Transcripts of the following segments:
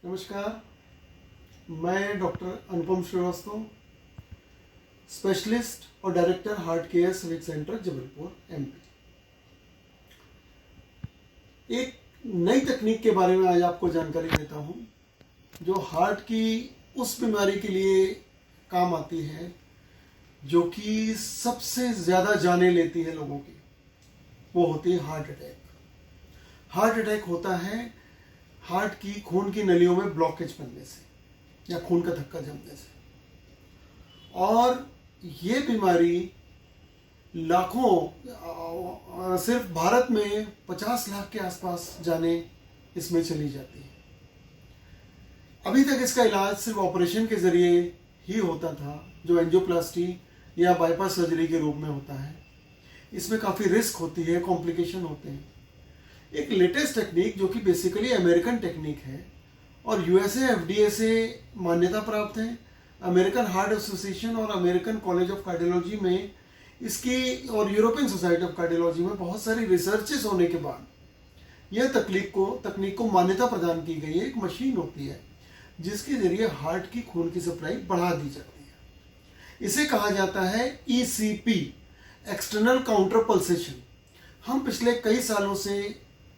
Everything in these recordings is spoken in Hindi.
नमस्कार, मैं डॉक्टर अनुपम श्रीवास्तव, स्पेशलिस्ट और director heart care civic centre Jabalpur MP. एक नई तकनीक के बारे में आज आपको जानकारी देता हूं, जो हार्ट की उस बीमारी के लिए काम आती है जो कि सबसे ज़्यादा जानें लेती है लोगों की। वो होती है हार्ट अटैक। हार्ट अटैक होता है हार्ट की खून की नलियों में ब्लॉकेज बनने से या खून का धक्का जमने से। और ये बीमारी लाखों, सिर्फ भारत में 50 लाख के आसपास जाने इसमें चली जाती है। अभी तक इसका इलाज सिर्फ ऑपरेशन के ज़रिए ही होता था, जो एंजियोप्लास्टी या बाईपास सर्जरी के रूप में होता है। इसमें काफ़ी रिस्क होती है, कॉम्प्लिकेशन होते हैं। एक लेटेस्ट टेक्निक जो कि बेसिकली अमेरिकन टेक्निक है और यूएसए एफडीए से मान्यता प्राप्त है। अमेरिकन हार्ट एसोसिएशन और अमेरिकन कॉलेज ऑफ कार्डियोलॉजी में इसकी और यूरोपियन सोसाइटी ऑफ कार्डियोलॉजी में बहुत सारी रिसर्चेस होने के बाद यह तकनीक को मान्यता प्रदान की गई है। एक मशीन होती है जिसके जरिए हार्ट की खून की सप्लाई बढ़ा दी जाती है। इसे कहा जाता है ईसीपी, एक्सटर्नल काउंटर पल्सेशन। हम पिछले कई सालों से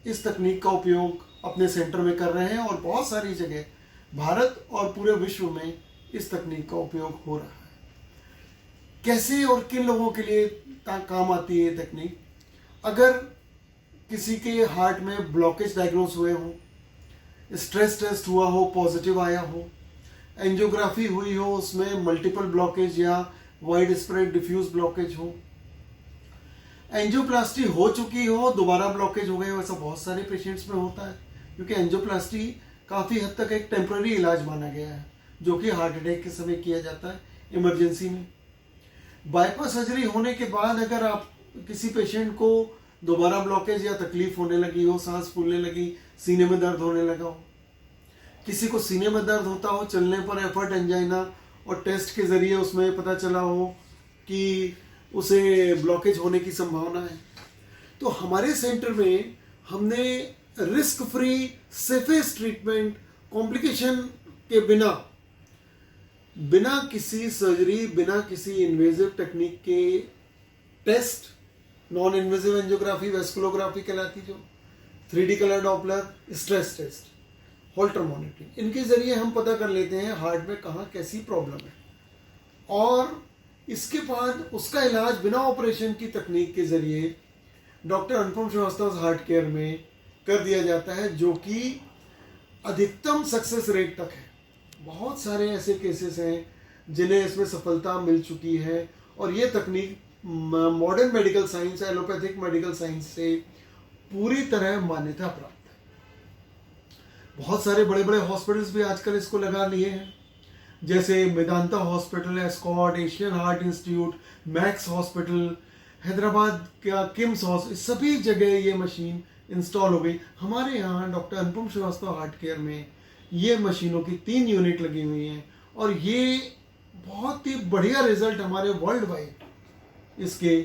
इस तकनीक का उपयोग अपने सेंटर में कर रहे हैं और बहुत सारी जगह भारत और पूरे विश्व में इस तकनीक का उपयोग हो रहा है। कैसे और किन लोगों के लिए काम आती है ये तकनीक? अगर किसी के हार्ट में ब्लॉकेज डायग्नोस हुए हो, स्ट्रेस टेस्ट हुआ हो, पॉजिटिव आया हो, एंजियोग्राफी हुई हो, उसमें मल्टीपल ब्लॉकेज या वाइड स्प्रेड डिफ्यूज ब्लॉकेज हो, एंजियोप्लास्टी हो चुकी हो, दोबारा ब्लॉकेज हो गए, वैसा बहुत सारे पेशेंट्स में होता है। क्योंकि एंजियोप्लास्टी काफ़ी हद तक एक टेम्पररी इलाज माना गया है, जो कि हार्ट अटैक के समय किया जाता है इमरजेंसी में। बाईपास सर्जरी होने के बाद अगर आप किसी पेशेंट को दोबारा ब्लॉकेज या तकलीफ होने लगी हो, सांस फूलने लगी, सीने में दर्द होने लगा हो, किसी को सीने में दर्द होता हो, चलने पर एफर्ट एंजाइना और टेस्ट के जरिए उसमें पता चला हो कि उसे ब्लॉकेज होने की संभावना है, तो हमारे सेंटर में हमने risk free safest treatment, complication के बिना किसी सर्जरी, बिना किसी इन्वेजिव टेक्निक के test, non invasive angiography, vasculography कहलाती जो, 3D colour Doppler, stress test, Holter monitoring, इनके जरिए हम पता कर लेते हैं हार्ट में कहाँ कैसी प्रॉब्लम है। और इसके बाद उसका इलाज बिना ऑपरेशन की तकनीक के जरिए डॉक्टर अनुपम श्रीवास्तव हार्ट केयर में कर दिया जाता है, जो कि अधिकतम सक्सेस रेट तक है। बहुत सारे ऐसे केसेस हैं जिन्हें इसमें सफलता मिल चुकी है और ये तकनीक modern medical science, allopathic medical science से पूरी तरह मान्यता प्राप्त है। बहुत सारे बड़े बड़े हॉस्पिटल्स भी आजकल इसको लगा लिए हैं, जैसे Medanta hospital, Escort, Asian heart institute, Max hospital, Hyderabad का किम्स हॉस्पिटल, सभी जगह ये मशीन इंस्टॉल हो गई। हमारे यहाँ डॉक्टर अनुपम श्रीवास्तव हार्ट केयर में ये मशीनों की 3 यूनिट लगी हुई हैं और ये बहुत ही बढ़िया रिजल्ट हमारे वर्ल्ड वाइड इसके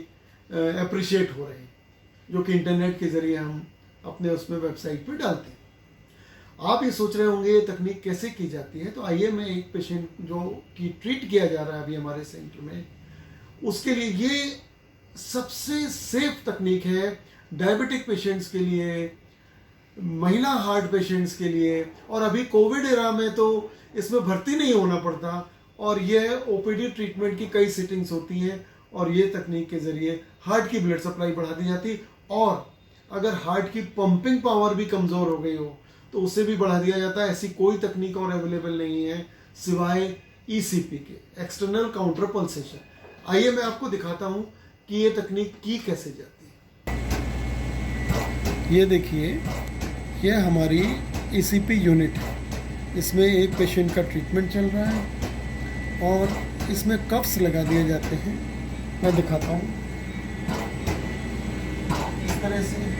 अप्रिशिएट हो रहे हैं, जो कि इंटरनेट के ज़रिए हम अपने उसमें वेबसाइट पे डालते हैं। आप ये सोच रहे होंगे ये तकनीक कैसे की जाती है, तो आइए मैं एक पेशेंट जो कि ट्रीट किया जा रहा है अभी हमारे सेंटर में, उसके लिए ये सबसे सेफ तकनीक है डायबिटिक पेशेंट्स के लिए, महिला हार्ट पेशेंट्स के लिए, और अभी कोविड एरा में तो इसमें भर्ती नहीं होना पड़ता और यह ओपीडी ट्रीटमेंट की कई सिटिंग्स होती हैं और ये तकनीक के ज़रिए हार्ट की ब्लड सप्लाई बढ़ा दी जाती। और अगर हार्ट की पंपिंग पावर भी कमज़ोर हो गई हो तो उसे भी बढ़ा दिया जाता है। ऐसी कोई तकनीक और अवेलेबल नहीं है सिवाय ईसीपी के, एक्सटर्नल काउंटर पल्सेशन। आइए मैं आपको दिखाता हूँ कि ये तकनीक की कैसे जाती है। ये देखिए, ये हमारी ईसीपी यूनिट है। इसमें एक पेशेंट का ट्रीटमेंट चल रहा है और इसमें कफ्स लगा दिए जाते हैं। मैं दिखाता हूँ। इस तरह से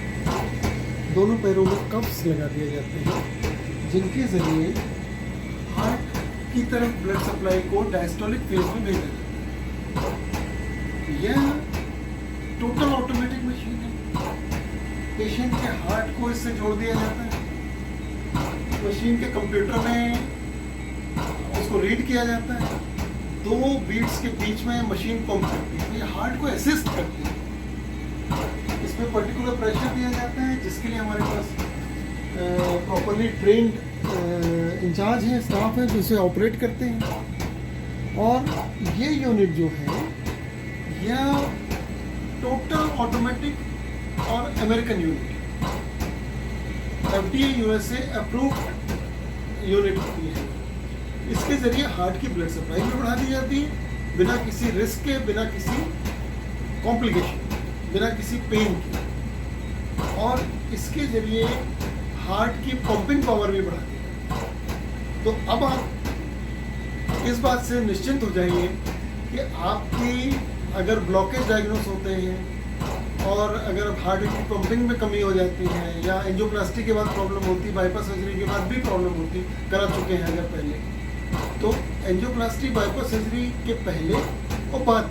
दोनों पैरों में कफ्स लगा दिए जाते हैं, जिनके जरिए हार्ट की तरफ ब्लड सप्लाई को डायस्टोलिक फेज में भेजा जाता है। यह टोटल ऑटोमेटिक मशीन है। पेशेंट के हार्ट को इससे जोड़ दिया जाता है मशीन के कंप्यूटर में उसको रीड किया जाता है, 2 बीट्स के बीच में मशीन पंप करती है, ये हार्ट को असिस्ट करती है। इसमें पर्टिकुलर प्रेशर दिया जाता है जिसके लिए हमारे पास प्रॉपरली ट्रेन्ड इंचार्ज है, स्टाफ है जो इसे ऑपरेट करते हैं। और ये यूनिट जो है यह टोटल ऑटोमेटिक और American unit, FDA USA approved unit होती है। इसके जरिए हार्ट की ब्लड सप्लाई भी बढ़ा दी जाती है बिना किसी रिस्क के, बिना किसी कॉम्प्लिकेशन, बिना किसी पेन के, और इसके जरिए हार्ट की पंपिंग पावर भी बढ़ा दी जाती है। तो अब आप इस बात से निश्चिंत हो जाइए कि आपकी अगर ब्लॉकेज डायग्नोस होते हैं और अगर हार्ट की पंपिंग में कमी हो जाती है या एंजियोप्लास्टी के बाद प्रॉब्लम होती है, बाईपास सर्जरी के बाद भी प्रॉब्लम होती, करा चुके हैं अगर पहले, तो एंजियोप्लास्टी बाईपास सर्जरी के पहले और बाद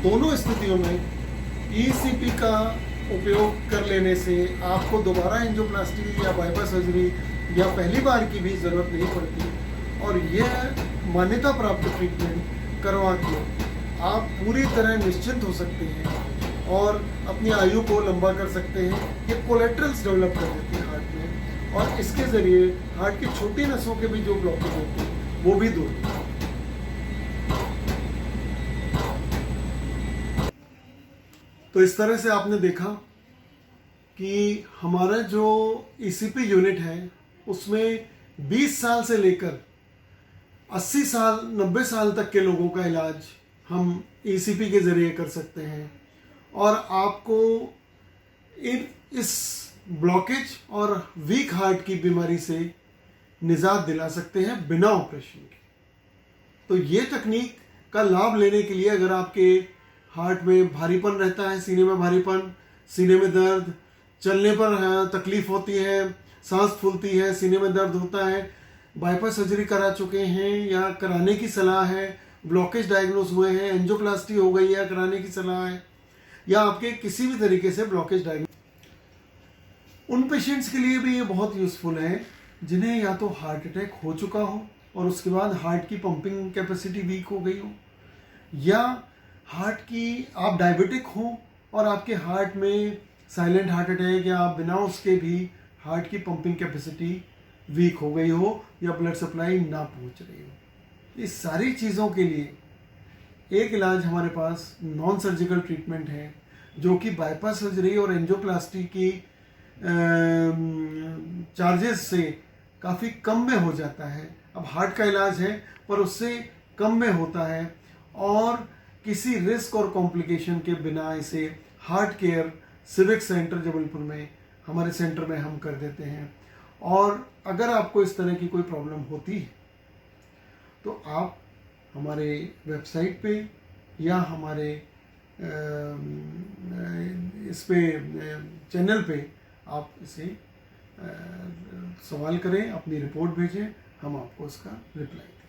दोनों स्थितियों में ECP का उपयोग कर लेने से आपको दोबारा एंजियोप्लास्टी या बाईपास सर्जरी या पहली बार की भी ज़रूरत नहीं पड़ती। और यह मान्यता प्राप्त ट्रीटमेंट करवा के आप पूरी तरह निश्चिंत हो सकते हैं और अपनी आयु को लंबा कर सकते हैं। ये कोलेट्रल्स डेवलप कर देती है हार्ट में, और इसके ज़रिए हार्ट की छोटी नसों के भी जो ब्लॉकेज होते हैं वो भी दूर होते हैं। तो इस तरह से आपने देखा कि हमारा जो ECP यूनिट है उसमें 20 साल से लेकर 80 साल 90 साल तक के लोगों का इलाज हम ECP के ज़रिए कर सकते हैं, और आपको इस ब्लॉकेज और वीक हार्ट की बीमारी से निजात दिला सकते हैं बिना ऑपरेशन के। तो ये तकनीक का लाभ लेने के लिए अगर आपके हार्ट में भारीपन रहता है, सीने में भारीपन, सीने में दर्द, चलने पर तकलीफ होती है, सांस फूलती है, सीने में दर्द होता है, बाईपास सर्जरी करा चुके हैं या कराने की सलाह है, ब्लॉकेज डायग्नोस हुए हैं, एंजियोप्लास्टी हो गई है, कराने की सलाह है, या आपके किसी भी तरीके से ब्लॉकेज डायग्नोस, उन पेशेंट्स के लिए भी ये बहुत यूज़फुल है जिन्हें या तो हार्ट अटैक हो चुका हो और उसके बाद हार्ट की पंपिंग कैपेसिटी वीक हो गई हो, या हार्ट की आप डायबिटिक हो और आपके हार्ट में साइलेंट हार्ट अटैक या बिना उसके भी हार्ट की पंपिंग कैपेसिटी वीक हो गई हो या ब्लड सप्लाई ना पहुंच रही हो। इस सारी चीज़ों के लिए एक इलाज हमारे पास नॉन सर्जिकल ट्रीटमेंट है जो कि बाईपास सर्जरी और एंजियोप्लास्टी की चार्जेस से काफ़ी कम में हो जाता है। अब हार्ट का इलाज है पर उससे कम में होता है, और किसी रिस्क और कॉम्प्लिकेशन के बिना इसे heart care civic centre Jabalpur में हमारे सेंटर में हम कर देते हैं। और अगर आपको इस तरह की कोई प्रॉब्लम होती है तो आप हमारे वेबसाइट पे या हमारे इस पे चैनल पे आप इसे सवाल करें, अपनी रिपोर्ट भेजें, हम आपको उसका रिप्लाई दें।